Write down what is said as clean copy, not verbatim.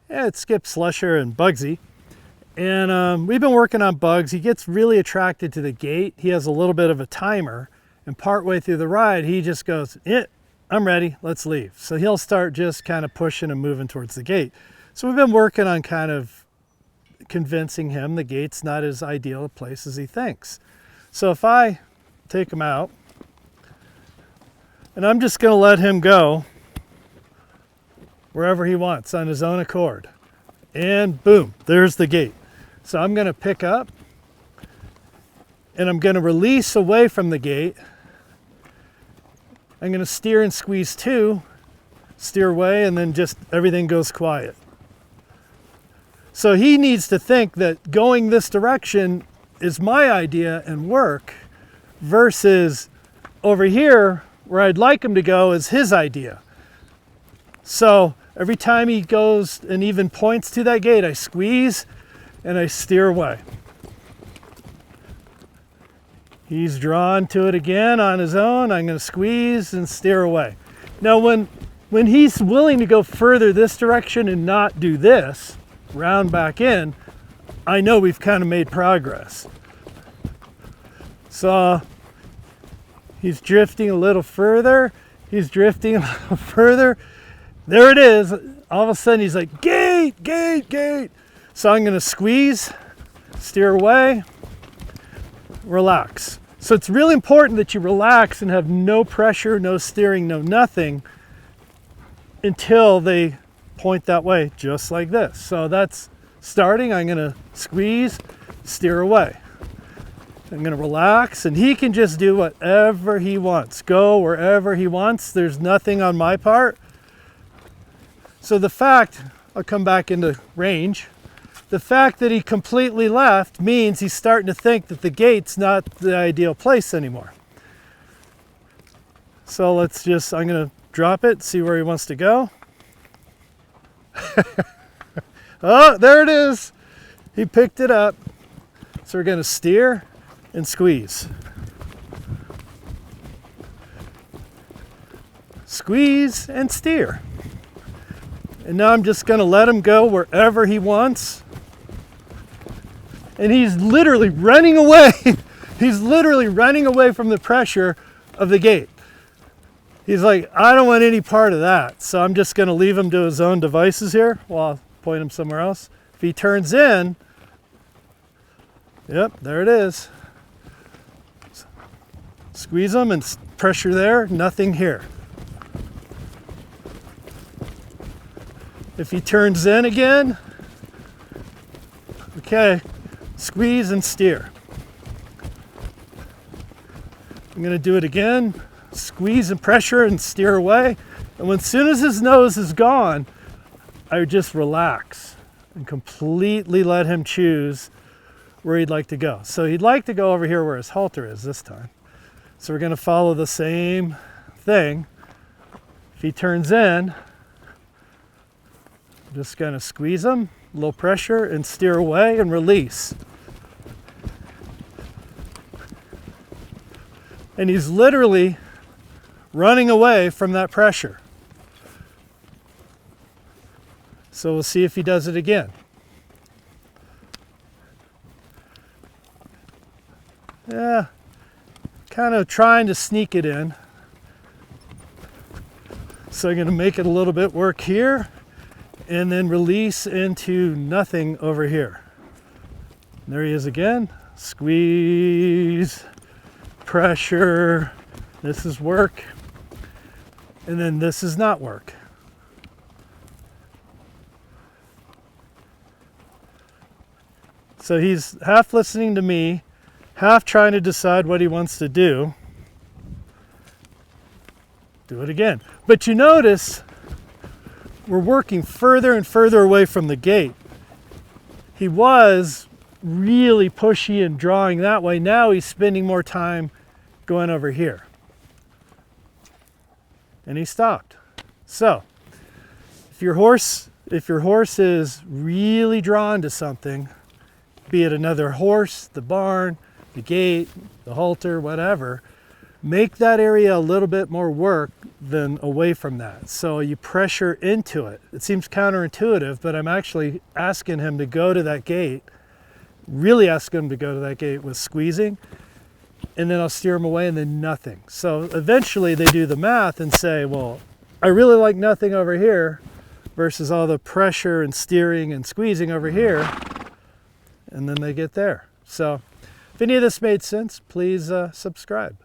Yeah, it's Skip Slusher and Bugsy. And we've been working on Bugs. He gets really attracted to the gate. He has a little bit of a timer. And partway through the ride, he just goes, I'm ready, let's leave. So he'll start just kind of pushing and moving towards the gate. So we've been working on kind of convincing him the gate's not as ideal a place as he thinks. So if I take him out, and I'm just going to let him go wherever he wants on his own accord. And boom, there's the gate. So I'm going to pick up and I'm going to release away from the gate. I'm going to steer and squeeze two, steer away, and then just everything goes quiet. So he needs to think that going this direction is my idea and work versus over here where I'd like him to go is his idea. So every time he goes and even points to that gate, I squeeze and I steer away. He's drawn to it again on his own. I'm going to squeeze and steer away. Now when he's willing to go further this direction and not do this, round back in, I know we've kind of made progress. So he's drifting a little further. He's drifting a little further. There it is. All of a sudden he's like, gate, gate, gate. So I'm going to squeeze, steer away, relax. So it's really important that you relax and have no pressure, no steering, no nothing until they point that way, just like this. So that's starting. I'm going to squeeze, steer away. I'm going to relax, and he can just do whatever he wants, go wherever he wants. There's nothing on my part. So the fact, I'll come back into range, the fact that he completely left means he's starting to think that the gate's not the ideal place anymore. So let's just, I'm going to drop it, see where he wants to go. Oh, there it is. He picked it up. So we're going to steer and squeeze. Squeeze and steer. And now I'm just going to let him go wherever he wants. And he's literally running away. He's literally running away from the pressure of the gate. He's like, I don't want any part of that. So I'm just going to leave him to his own devices here while I'll point him somewhere else. If he turns in, yep, there it is. Squeeze him and pressure there, nothing here. If he turns in again, okay, squeeze and steer. I'm going to do it again. Squeeze and pressure and steer away. And as soon as his nose is gone, I would just relax and completely let him choose where he'd like to go. So he'd like to go over here where his halter is this time. So we're going to follow the same thing. If he turns in, I'm just going to squeeze him, low pressure, and steer away and release. And he's literally running away from that pressure. So we'll see if he does it again. Yeah, kind of trying to sneak it in. So I'm going to make it a little bit work here and then release into nothing over here. There he is again. Squeeze, pressure. This is work. And then this is not work. So he's half listening to me, half trying to decide what he wants to do. Do it again. But you notice we're working further and further away from the gate. He was really pushy and drawing that way. Now he's spending more time going over here. And he stopped. So if your horse is really drawn to something, be it another horse, the barn, the gate, the halter, whatever, make that area a little bit more work than away from that. So you pressure into it. It seems counterintuitive, but I'm actually asking him to go to that gate, really ask him to go to that gate with squeezing, and then I'll steer him away and then nothing. So eventually they do the math and say, well, I really like nothing over here versus all the pressure and steering and squeezing over here, and then they get there. So if any of this made sense, please subscribe.